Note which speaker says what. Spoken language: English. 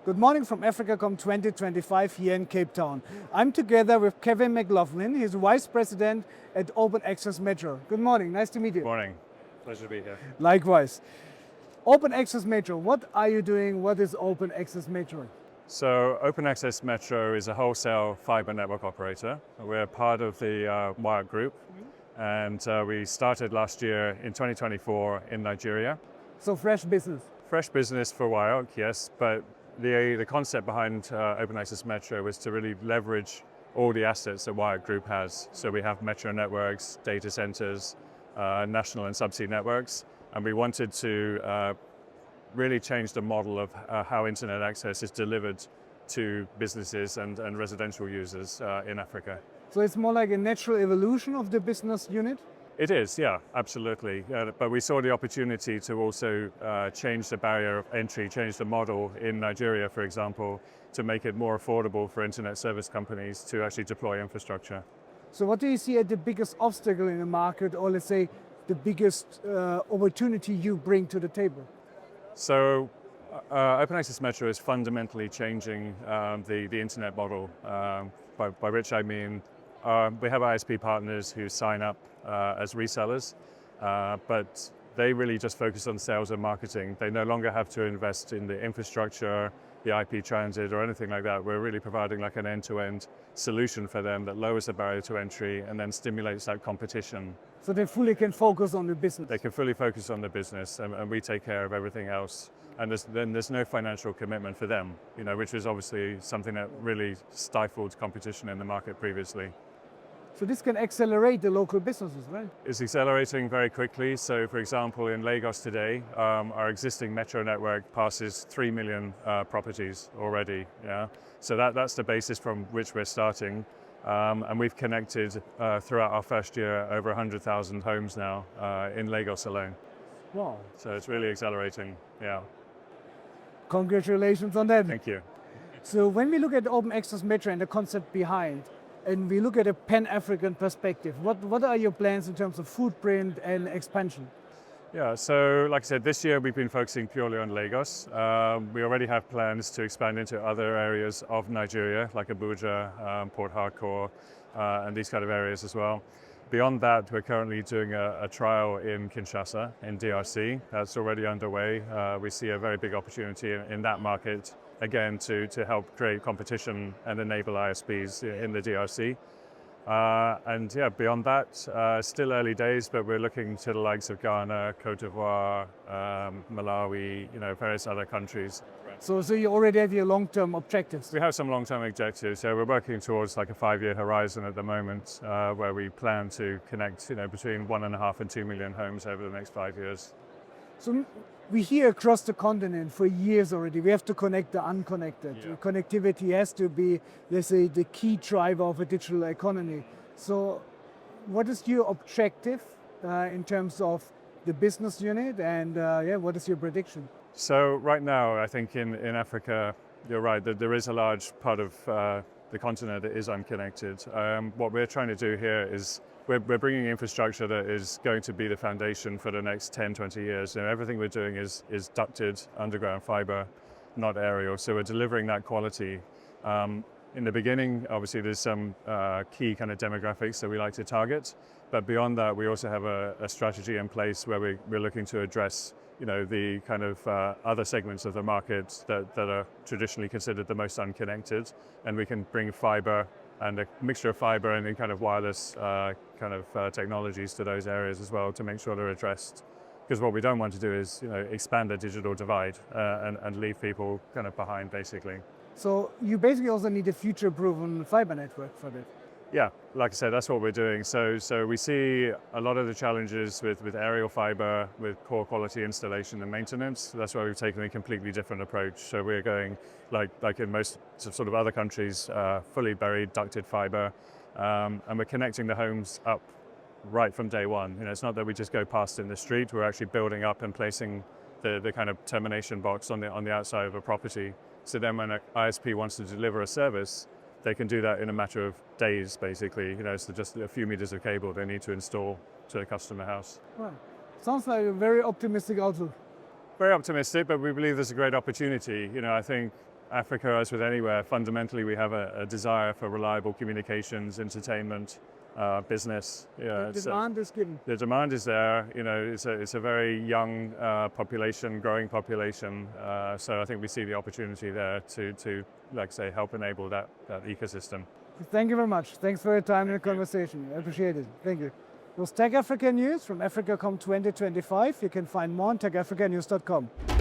Speaker 1: Good morning from AfricaCom 2025 here in Cape Town. I'm together with Kevin McLaughlin. He's Vice President at Open Access Metro. Good morning, nice to meet you.
Speaker 2: Good morning, pleasure to be here.
Speaker 1: Likewise. Open Access Metro, what are you doing? What is Open Access Metro?
Speaker 2: So Open Access Metro is a wholesale fiber network operator. We're part of the Wyre Group, and we started last year in 2024 in Nigeria.
Speaker 1: So fresh business.
Speaker 2: Fresh business for Wyre, yes, but the concept behind Open Access Metro was to really leverage all the assets that Wyre Group has. So we have metro networks, data centers, national and subsea networks, and we wanted to really change the model of how internet access is delivered to businesses and residential users in Africa.
Speaker 1: So it's more like a natural evolution of the business unit?
Speaker 2: It is, yeah, absolutely. But we saw the opportunity to also change the barrier of entry, change the model in Nigeria, for example, to make it more affordable for internet service companies to actually deploy infrastructure.
Speaker 1: So what do you see as the biggest obstacle in the market, or let's say the biggest opportunity you bring to the table?
Speaker 2: So Open Access Metro is fundamentally changing the internet model, by which I mean we have ISP partners who sign up as resellers, but they really just focus on sales and marketing. They no longer have to invest in the infrastructure, the IP transit or anything like that. We're really providing like an end-to-end solution for them that lowers the barrier to entry and then stimulates that competition.
Speaker 1: So they fully can focus on the business.
Speaker 2: They can fully focus on the business, and we take care of everything else. And there's no financial commitment for them, which was obviously something that really stifled competition in the market previously.
Speaker 1: So this can accelerate the local businesses, right?
Speaker 2: It's accelerating very quickly. So for example, in Lagos today, our existing metro network passes 3 million properties already. Yeah. So that's the basis from which we're starting. And we've connected throughout our first year over 100,000 homes now in Lagos alone.
Speaker 1: Wow.
Speaker 2: So it's really accelerating, yeah.
Speaker 1: Congratulations on that.
Speaker 2: Thank you.
Speaker 1: So when we look at Open Access Metro and the concept behind, and we look at a Pan-African perspective, what are your plans in terms of footprint and expansion?
Speaker 2: Yeah, so like I said, this year we've been focusing purely on Lagos. We already have plans to expand into other areas of Nigeria, like Abuja, Port Harcourt, and these kind of areas as well. Beyond that, we're currently doing a trial in Kinshasa, in DRC. That's already underway. We see a very big opportunity in that market, again, to help create competition and enable ISPs in the DRC. And yeah, beyond that, still early days, but we're looking to the likes of Ghana, Cote d'Ivoire, Malawi, various other countries.
Speaker 1: So you already have your long-term objectives?
Speaker 2: We have some long-term objectives. So we're working towards like a 5-year horizon at the moment, where we plan to connect, between 1.5 and 2 million homes over the next 5 years.
Speaker 1: So we hear across the continent for years already, we have to connect the unconnected.
Speaker 2: Yeah.
Speaker 1: Connectivity has to be, let's say, the key driver of a digital economy. So what is your objective in terms of the business unit, and what is your prediction?
Speaker 2: So right now, I think in Africa, you're right, that there is a large part of the continent that is unconnected. What we're trying to do here is we're bringing infrastructure that is going to be the foundation for the next 10, 20 years. Everything we're doing is ducted underground fiber, not aerial. So we're delivering that quality. In the beginning, obviously, there's some key kind of demographics that we like to target. But beyond that, we also have a strategy in place where we're looking to address the kind of other segments of the market that are traditionally considered the most unconnected. And we can bring fiber and a mixture of fiber and kind of wireless technologies to those areas as well to make sure they're addressed. Because what we don't want to do is expand the digital divide and leave people kind of behind, basically.
Speaker 1: So you basically also need a future-proven fiber network for that.
Speaker 2: Yeah, like I said, that's what we're doing. So we see a lot of the challenges with aerial fiber, with poor quality installation and maintenance. That's why we've taken a completely different approach. So we're going, like in most sort of other countries, fully buried ducted fiber, and we're connecting the homes up right from day one. It's not that we just go past in the street. We're actually building up and placing the kind of termination box on the outside of a property. So then when an ISP wants to deliver a service, they can do that in a matter of days, basically. So just a few meters of cable they need to install to the customer house.
Speaker 1: Wow. Sounds like a very optimistic outlook.
Speaker 2: Very optimistic, but we believe there's a great opportunity. I think Africa, as with anywhere, fundamentally we have a desire for reliable communications, entertainment, business.
Speaker 1: The demand is given.
Speaker 2: The demand is there. You know, it's a very young population, growing population. So I think we see the opportunity there to like I say, help enable that ecosystem.
Speaker 1: Thank you very much. Thanks for your time and the conversation. I appreciate it. Thank you. It was Tech Africa News from AfricaCom 2025. You can find more on techafricanews.com.